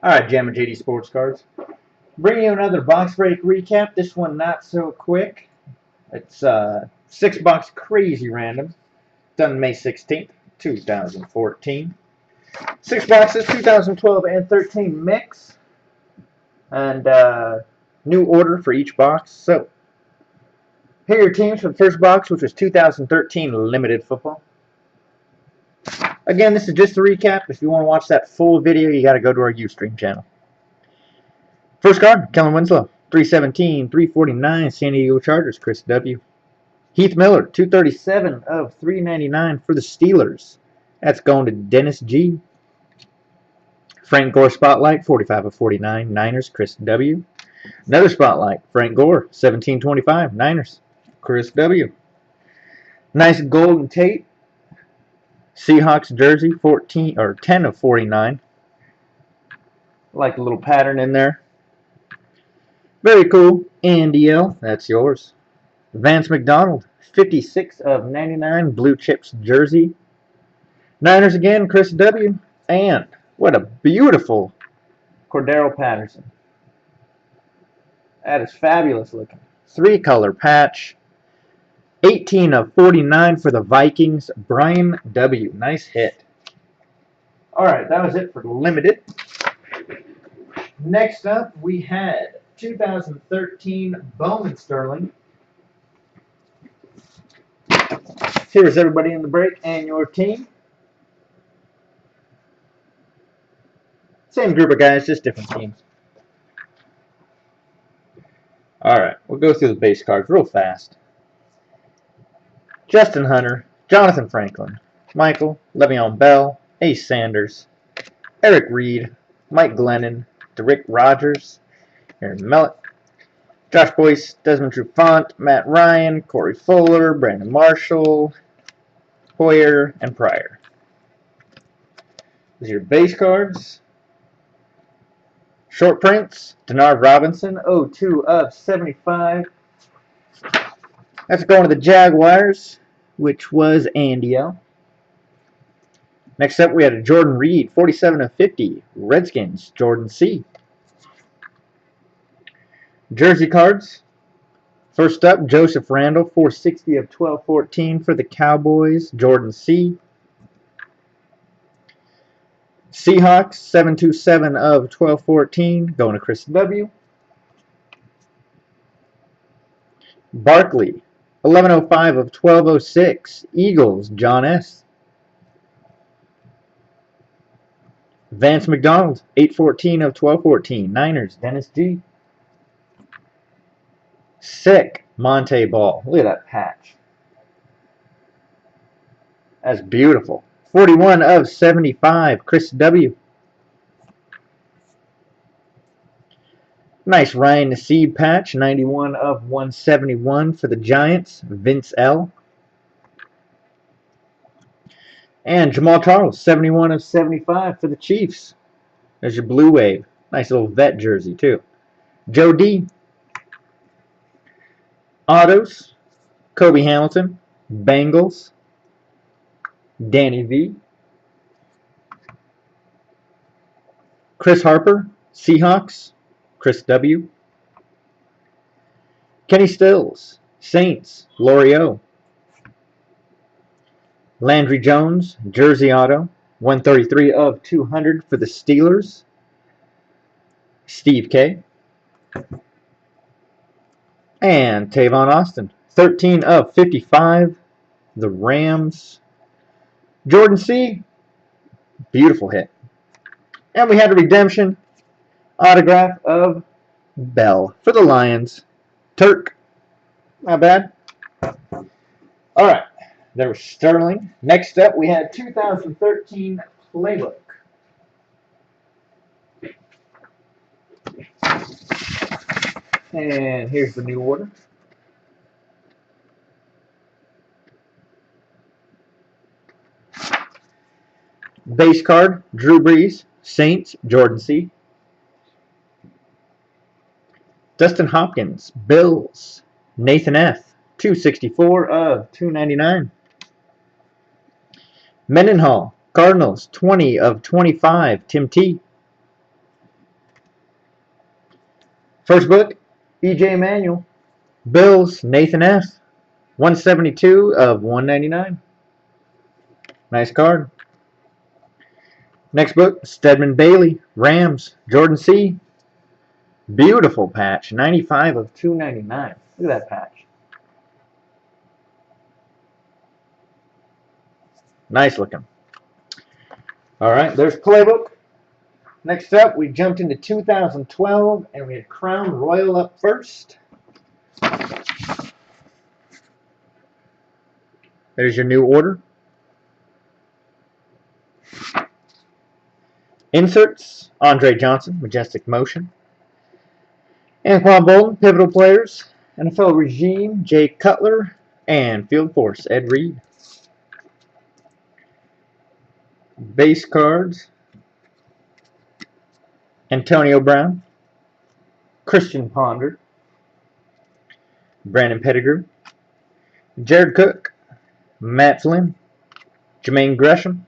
Alright, Jammin JD Sports Cards. Bringing you another box break recap. This one not so quick. It's 6-box crazy random. Done May 16th, 2014. 6 boxes, 2012 and 13 mix. And new order for each box. So, here are your teams for the first box, which was 2013 Limited Football. Again, this is just a recap. If you want to watch that full video, you got to go to our Ustream channel. First card, Kellen Winslow, 317, 349, San Diego Chargers, Chris W. Heath Miller, 237 of 399 for the Steelers. That's going to Dennis G. Frank Gore Spotlight, 45 of 49, Niners, Chris W. Another Spotlight, Frank Gore, 1725, Niners, Chris W. Nice Golden Tate, Seahawks jersey, 10 of 49. Like the little pattern in there. Very cool. Andy L, that's yours. Vance McDonald, 56 of 99, Blue Chips jersey. Niners again, Chris W. And what a beautiful Cordero Patterson. That is fabulous looking. 3-color patch. 18 of 49 for the Vikings, Brian W. Nice hit. Alright, that was it for Limited. Next up, we had 2013 Bowman Sterling. Here's everybody in the break and your team. Same group of guys, just different teams. Alright, we'll go through the base cards real fast. Justin Hunter, Jonathan Franklin, Michael, Le'Veon Bell, Ace Sanders, Eric Reed, Mike Glennon, Derrick Rogers, Aaron Mellett, Josh Boyce, Desmond Trufant, Matt Ryan, Corey Fuller, Brandon Marshall, Hoyer, and Pryor. These are your base cards. Short prints, Denard Robinson, 02 of 75. That's going to the Jaguars, which was Andy L. Next up, we had a Jordan Reed, 47 of 50. Redskins, Jordan C. Jersey cards. First up, Joseph Randall, 460 of 1214 for the Cowboys, Jordan C. Seahawks, 727 of 1214, going to Chris W. Barkley, 1105 of 1206, Eagles, John S. Vance McDonald, 814 of 1214, Niners, Dennis G. Sick, Monte Ball. Look at that patch. That's beautiful. 41 of 75, Chris W. Nice Ryan Nassib patch, 91 of 171 for the Giants, Vince L. And Jamal Charles, 71 of 75 for the Chiefs. There's your blue wave. Nice little vet jersey, too. Joe D. Autos, Kobe Hamilton, Bengals, Danny V. Chris Harper, Seahawks, Chris W. Kenny Stills, Saints, L'Oreal. Landry Jones, Jersey Auto, 133 of 200 for the Steelers, Steve K. And Tavon Austin, 13 of 55, the Rams, Jordan C. Beautiful hit. And we had a redemption autograph of Bell for the Lions. Turk. Not bad. Alright. There was Sterling. Next up, we had 2013 Playbook. And here's the new order. Base card, Drew Brees, Saints, Jordan C. Dustin Hopkins, Bills, Nathan F. 264 of 299. Mendenhall, Cardinals, 20 of 25, Tim T. First book, E.J. Manuel. Bills, Nathan F. 172 of 199. Nice card. Next book, Stedman Bailey. Rams, Jordan C. Beautiful patch. 95 of 299. Look at that patch. Nice looking. Alright, there's Playbook. Next up, we jumped into 2012, and we had Crown Royal up first. There's your new order. Inserts, Andre Johnson, Majestic Motion. Anquan Bolden, Pivotal Players. NFL Regime, Jay Cutler. And Field Force, Ed Reed. Base cards, Antonio Brown, Christian Ponder, Brandon Pettigrew, Jared Cook, Matt Flynn, Jermaine Gresham,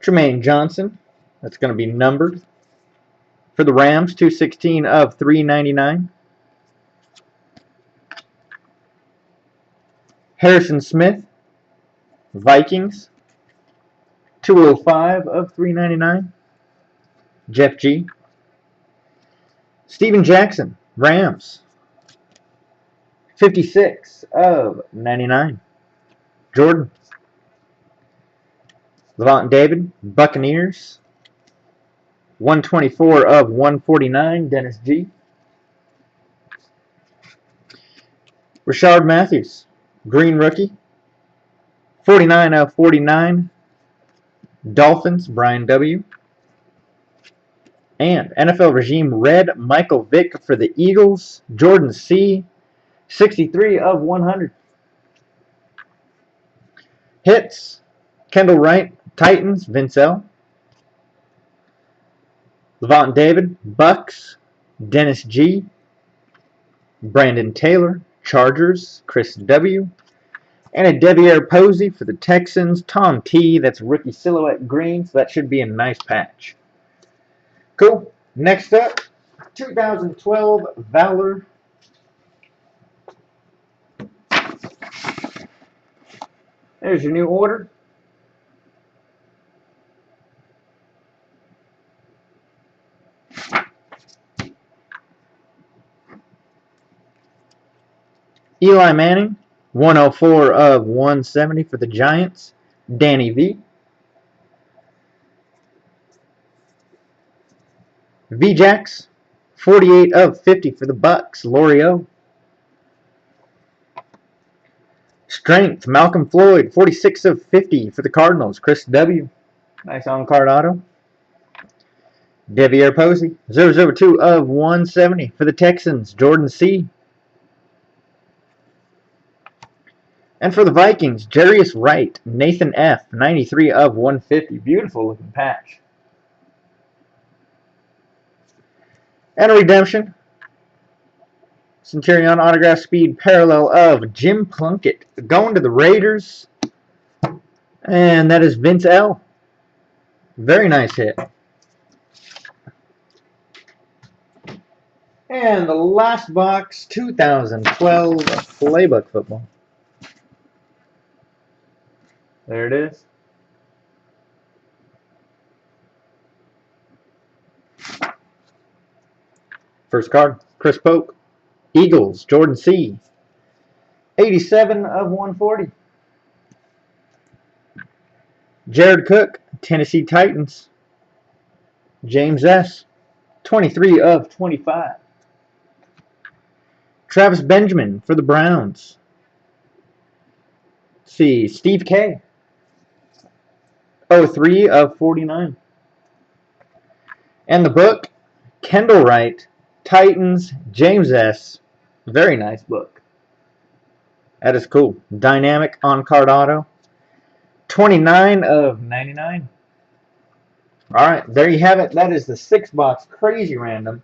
Tremaine Johnson. That's going to be numbered. For the Rams, 216 of 399. Harrison Smith, Vikings, 205 of 399. Jeff G. Steven Jackson, Rams, 56 of 99. Jordan. Levant David, Buccaneers, 124 of 149. Dennis G. Rashard Matthews, Green Rookie, 49 of 49. Dolphins, Brian W. And NFL Regime Red, Michael Vick for the Eagles, Jordan C. 63 of 100. Hits, Kendall Wright, Titans, Vince L. Levant David, Bucks, Dennis G. Brandon Taylor, Chargers, Chris W. And a Devier Posey for the Texans, Tom T. That's rookie silhouette green, so that should be a nice patch. Cool. Next up, 2012 Valor. There's your new order. Eli Manning, 104 of 170 for the Giants. Danny V. VJax, 48 of 50 for the Bucks. Lorio. Strength, Malcolm Floyd, 46 of 50 for the Cardinals. Chris W. Nice on-card auto. Devier Posey, 002 of 170 for the Texans. Jordan C. And for the Vikings, Jarius Wright, Nathan F. 93 of 150. Beautiful looking patch. And a redemption. Centurion autograph speed parallel of Jim Plunkett. Going to the Raiders. And that is Vince L. Very nice hit. And the last box, 2012 Playbook football. There it is. First card, Chris Polk, Eagles, Jordan C. 87 of 140. Jared Cook, Tennessee Titans. James S. 23 of 25. Travis Benjamin for the Browns. Let's see, Steve K. 03 of 49. And the book, Kendall Wright, Titans, James S. Very nice book. That is cool. Dynamic on-card auto. 29 of 99. Alright, there you have it. That is the 6-box crazy random.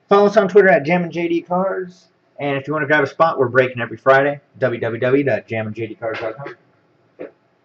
Follow us on Twitter at JamminJDCards. And if you want to grab a spot, we're breaking every Friday. www.jamminjdcards.com.